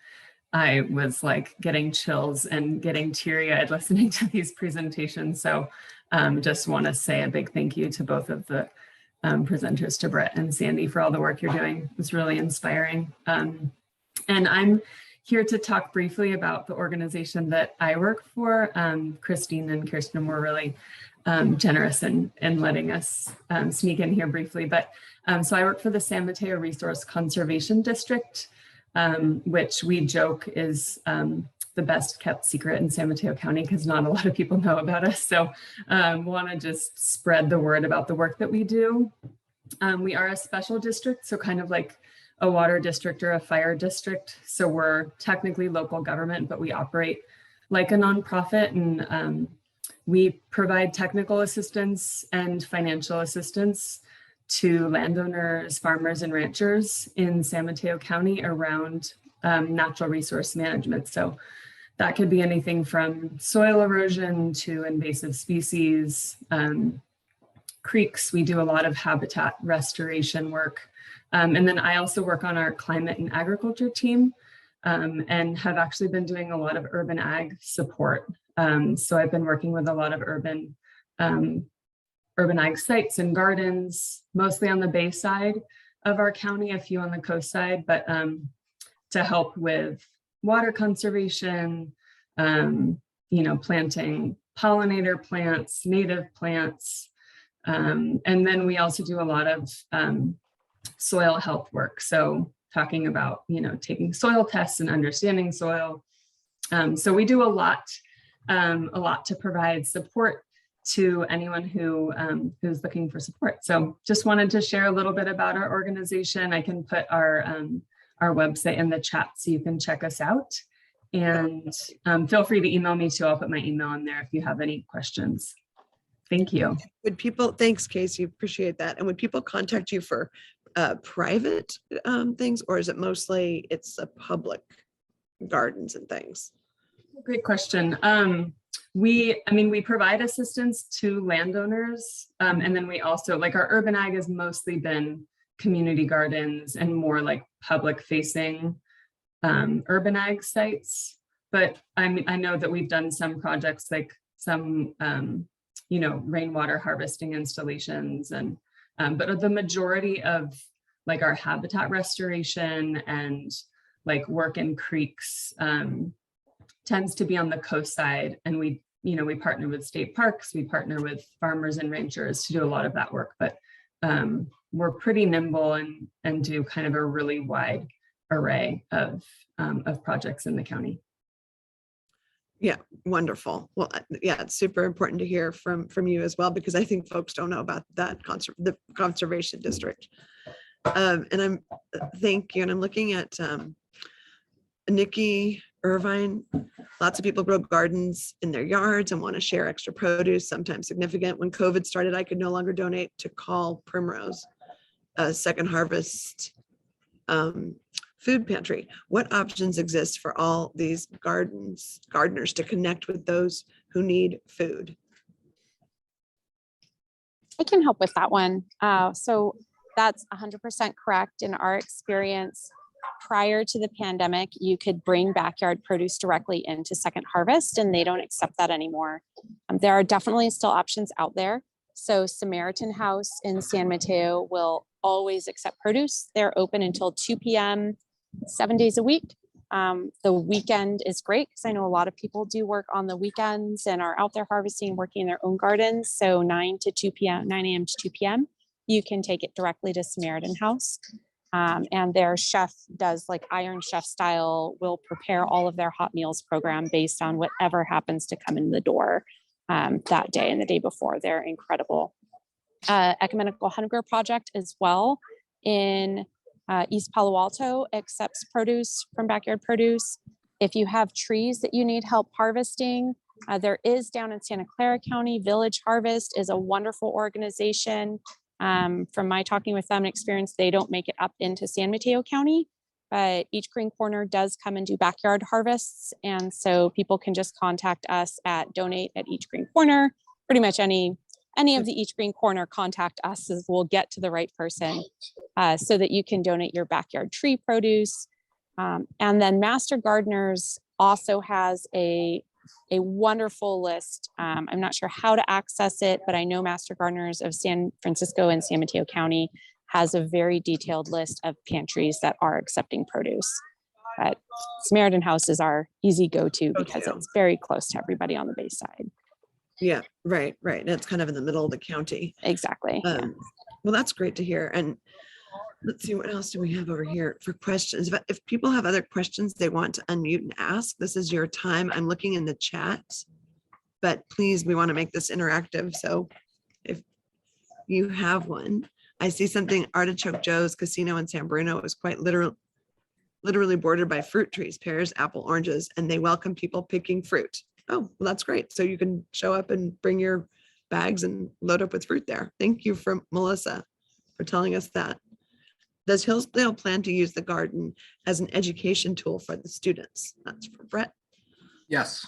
Speaker 6: I was like getting chills and getting teary-eyed listening to these presentations. So just want to say a big thank you to both of the presenters, to Brett and Sandy, for all the work you're doing. It's really inspiring. And I'm here to talk briefly about the organization that I work for. Christine and Kirsten were really generous in letting us sneak in here briefly. But so I work for the San Mateo Resource Conservation District, which we joke is the best kept secret in San Mateo County because not a lot of people know about us. So want to just spread the word about the work that we do. We are a special district, so kind of like a water district or a fire district. So we're technically local government, but we operate like a nonprofit, and we provide technical assistance and financial assistance to landowners, farmers, and ranchers in San Mateo County around natural resource management. So that could be anything from soil erosion to invasive species, creeks. We do a lot of habitat restoration work. And then I also work on our climate and agriculture team, and have actually been doing a lot of urban ag support. So I've been working with a lot of urban ag sites and gardens, mostly on the bay side of our county, a few on the coast side, but to help with water conservation, planting pollinator plants, native plants. And then we also do a lot of soil health work. So talking about, taking soil tests and understanding soil. So we do a lot to provide support to anyone who's looking for support. So just wanted to share a little bit about our organization. I can put our website in the chat so you can check us out. And feel free to email me too. I'll put my email in there if you have any questions. Thank you.
Speaker 3: Would people, thanks, Casey, appreciate that. And would people contact you for private things, or is it mostly it's a public gardens and things?
Speaker 6: Great question. We provide assistance to landowners. And then we also, like, our urban ag has mostly been community gardens and more like public facing urban ag sites. But I know that we've done some projects, like some, rainwater harvesting installations, and but the majority of like our habitat restoration and like work in creeks tends to be on the coast side. And we partner with state parks, we partner with farmers and ranchers to do a lot of that work, but we're pretty nimble and do kind of a really wide array of projects in the county.
Speaker 3: Yeah, wonderful. Well, yeah, it's super important to hear from you as well, because I think folks don't know about that the conservation district. And thank you. And I'm looking at Nikki Irvine. Lots of people grow gardens in their yards and want to share extra produce, sometimes significant. When COVID started, I could no longer donate to Call Primrose, Second Harvest food pantry. What options exist for all these gardeners to connect with those who need food?
Speaker 4: I can help with that one. So that's 100% correct. In our experience, prior to the pandemic, you could bring backyard produce directly into Second Harvest, and they don't accept that anymore. There are definitely still options out there. So Samaritan House in San Mateo will always accept produce. They're open until 2 p.m. 7 days a week. The weekend is great because I know a lot of people do work on the weekends and are out there harvesting, working in their own gardens. So 9 a.m. to 2 p.m. You can take it directly to Samaritan House. And their chef does like Iron Chef style, will prepare all of their hot meals program based on whatever happens to come in the door that day and the day before. They're incredible. Ecumenical Hunger Project as well in East Palo Alto accepts produce from backyard produce. If you have trees that you need help harvesting, there is down in Santa Clara County, Village Harvest is a wonderful organization. From my talking with them and experience, they don't make it up into San Mateo County, but each green corner does come and do backyard harvests. And so people can just contact us at donate@each green corner. Pretty much any of the Each Green Corner, contact us, as we'll get to the right person so that you can donate your backyard tree produce. And then Master Gardeners also has a wonderful list. I'm not sure how to access it, but I know Master Gardeners of San Francisco and San Mateo County has a very detailed list of pantries that are accepting produce. But Samaritan House is our easy go-to because it's very close to everybody on the Bay side.
Speaker 3: Yeah, right. And it's kind of in the middle of the county.
Speaker 4: Exactly.
Speaker 3: Well, that's great to hear. And let's see, what else do we have over here for questions? But if people have other questions they want to unmute and ask, this is your time. I'm looking in the chat, but please, we want to make this interactive. So if you have one, I see something, Artichoke Joe's Casino in San Bruno is quite literally bordered by fruit trees, pears, apple, oranges, and they welcome people picking fruit. Oh, well, that's great. So you can show up and bring your bags and load up with fruit there. Thank you from Melissa for telling us that. Does Hillsdale plan to use the garden as an education tool for the students? That's for Brett.
Speaker 5: Yes.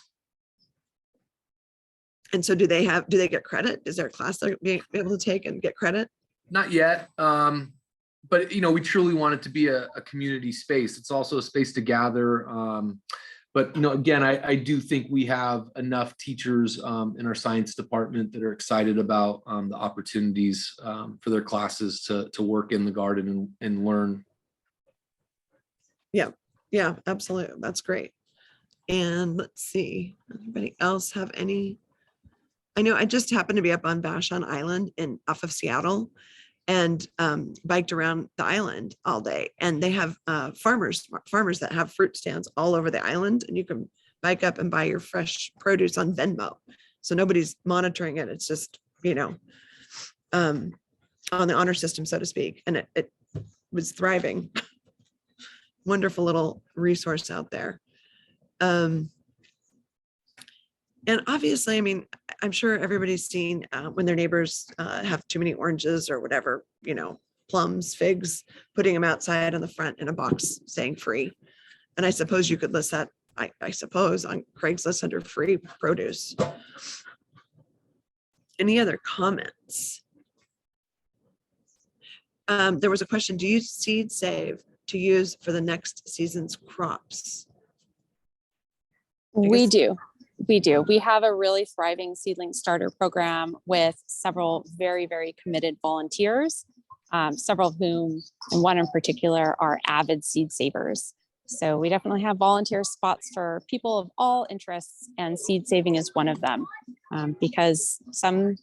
Speaker 3: And so do they get credit? Is there a class they're being able to take and get credit?
Speaker 5: Not yet. But we truly want it to be a community space. It's also a space to gather. But again, I do think we have enough teachers in our science department that are excited about the opportunities for their classes to work in the garden and learn.
Speaker 3: Yeah, absolutely. That's great. And let's see, anybody else have any? I know I just happened to be up on Vashon Island off of Seattle and biked around the island all day. And they have farmers that have fruit stands all over the island, and you can bike up and buy your fresh produce on Venmo. So nobody's monitoring it. It's just, you know, on the honor system, so to speak. And it was thriving. Wonderful little resource out there. And obviously, I mean, I'm sure everybody's seen when their neighbors have too many oranges or whatever, you know, plums, figs, putting them outside on the front in a box saying free. And I suppose you could list that, I suppose, on Craigslist under free produce. Any other comments? There was a question, do you seed save to use for the next season's crops?
Speaker 4: We do. We do. We have a really thriving seedling starter program with several very, very committed volunteers, several of whom, and one in particular, are avid seed savers. So we definitely have volunteer spots for people of all interests, and seed saving is one of them, because some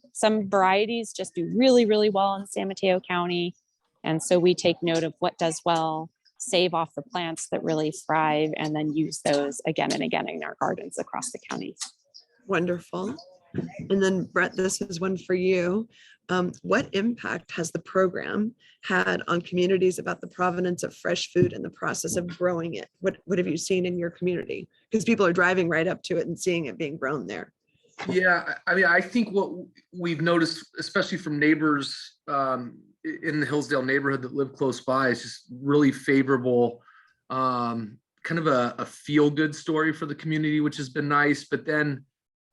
Speaker 4: varieties just do really, really well in San Mateo County. And so we take note of what does well, save off the plants that really thrive, and then use those again and again in our gardens across the county.
Speaker 3: Wonderful. And then Brett, this is one for you. What impact has the program had on communities about the provenance of fresh food and the process of growing it? What have you seen in your community? Because people are driving right up to it and seeing it being grown there.
Speaker 5: Yeah, I mean, I think what we've noticed, especially from neighbors in the Hillsdale neighborhood that live close by, is just really favorable, kind of a feel-good story for the community, which has been nice. But then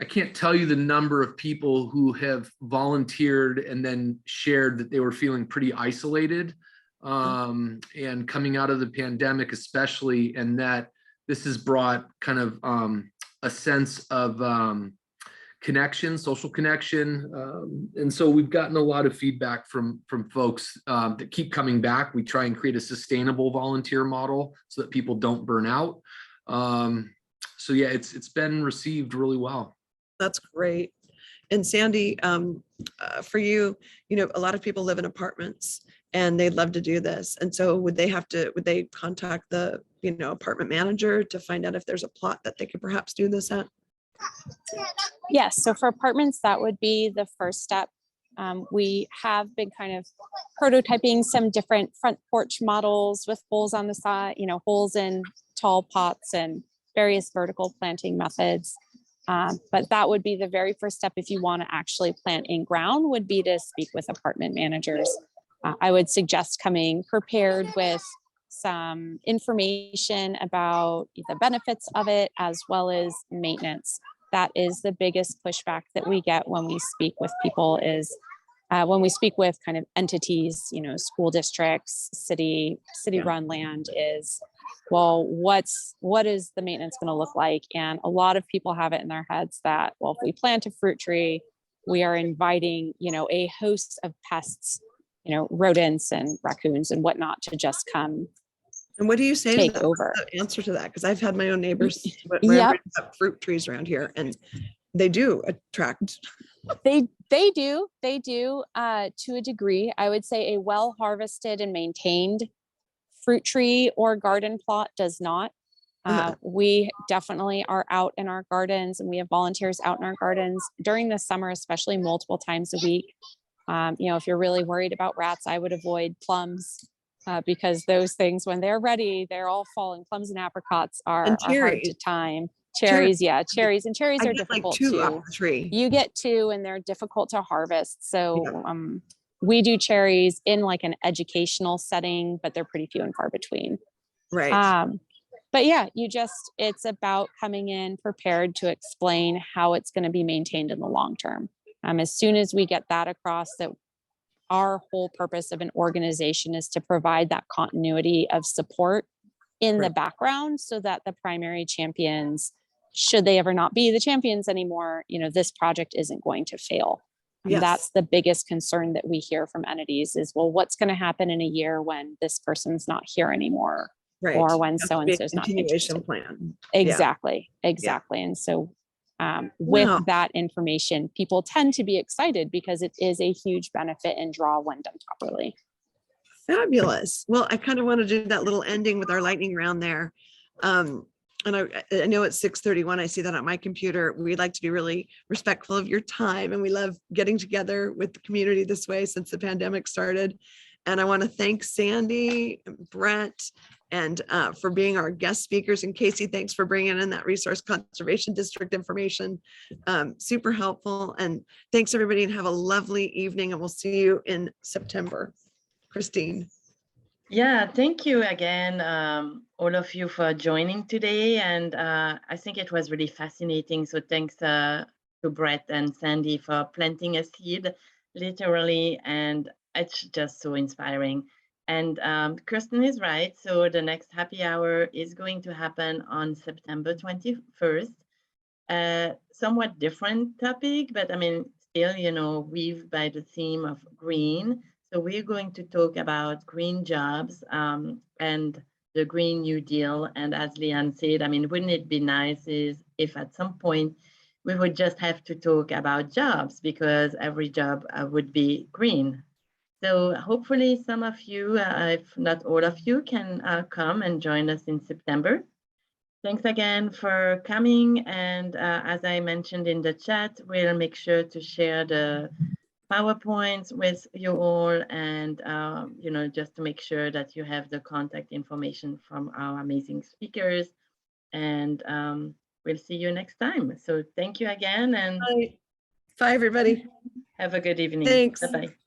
Speaker 5: I can't tell you the number of people who have volunteered and then shared that they were feeling pretty isolated, and coming out of the pandemic especially, and that this has brought kind of a sense of connection, social connection. And so we've gotten a lot of feedback from folks that keep coming back. We try and create a sustainable volunteer model so that people don't burn out. So yeah, it's been received really well.
Speaker 3: That's great. And Sandy, for you, you know, a lot of people live in apartments and they'd love to do this. And so would they contact the, you know, apartment manager to find out if there's a plot that they could perhaps do this at?
Speaker 4: Yes, so for apartments, that would be the first step. We have been kind of prototyping some different front porch models with holes on the side, you know, holes in tall pots and various vertical planting methods. But that would be the very first step if you want to actually plant in ground, would be to speak with apartment managers. I would suggest coming prepared with some information about the benefits of it as well as maintenance. That is the biggest pushback that we get when we speak with people, is when we speak with kind of entities, you know, school districts, city run land, is, well, what is the maintenance going to look like? And a lot of people have it in their heads that, well, if we plant a fruit tree, we are inviting, you know, a host of pests, you know, rodents and raccoons and whatnot to just come.
Speaker 3: And what do you say
Speaker 4: take
Speaker 3: to
Speaker 4: over?
Speaker 3: The answer to that? Because I've had my own neighbors
Speaker 4: Yep.
Speaker 3: fruit trees around here, and they do attract.
Speaker 4: They do to a degree. I would say a well harvested and maintained fruit tree or garden plot does not. We definitely are out in our gardens, and we have volunteers out in our gardens during the summer, especially multiple times a week. You know, if you're really worried about rats, I would avoid plums. Because those things, when they're ready, they're all falling. Plums and apricots are hard to time. Cherries, yeah, cherries are difficult
Speaker 3: like 2
Speaker 4: too.
Speaker 3: off the tree.
Speaker 4: You get 2 and they're difficult to harvest. So we do cherries in like an educational setting, but they're pretty few and far between.
Speaker 3: Right.
Speaker 4: But yeah, it's about coming in prepared to explain how it's going to be maintained in the long term. As soon as we get that across, that our whole purpose of an organization is to provide that continuity of support in the background, so that the primary champions, should they ever not be the champions anymore, you know, this project isn't going to fail.
Speaker 3: Yes.
Speaker 4: That's the biggest concern that we hear from entities is, well, what's going to happen in a year when this person's not here anymore?
Speaker 3: Right.
Speaker 4: Or when so-and-so's not interested.
Speaker 3: Plan.
Speaker 4: Exactly. And so with that information, people tend to be excited because it is a huge benefit and draw when done properly.
Speaker 3: Fabulous. Well, I kind of want to do that little ending with our lightning round there. and I know it's 6:31. I see that on my computer. We'd like to be really respectful of your time, and we love getting together with the community this way since the pandemic started. And I want to thank Sandy, Brett, and for being our guest speakers. And Casey, thanks for bringing in that Resource Conservation District information. Super helpful. And thanks everybody, and have a lovely evening. And we'll see you in September. Christine.
Speaker 1: Yeah, thank you again, all of you for joining today. And I think it was really fascinating. So thanks to Brett and Sandy for planting a seed, literally, and it's just so inspiring. And Kirsten is right. So the next happy hour is going to happen on September 21st. Somewhat different topic, but I mean, still, you know, weaved by the theme of green. So we're going to talk about green jobs and the Green New Deal. And as Leanne said, I mean, wouldn't it be nice if at some point we would just have to talk about jobs, because every job would be green. So hopefully some of you, if not all of you, can come and join us in September. Thanks again for coming. And as I mentioned in the chat, we'll make sure to share the PowerPoints with you all, and you know, just to make sure that you have the contact information from our amazing speakers. And we'll see you next time. So thank you again, and
Speaker 3: Bye, everybody.
Speaker 1: have a good evening.
Speaker 3: Thanks.
Speaker 1: Bye-bye.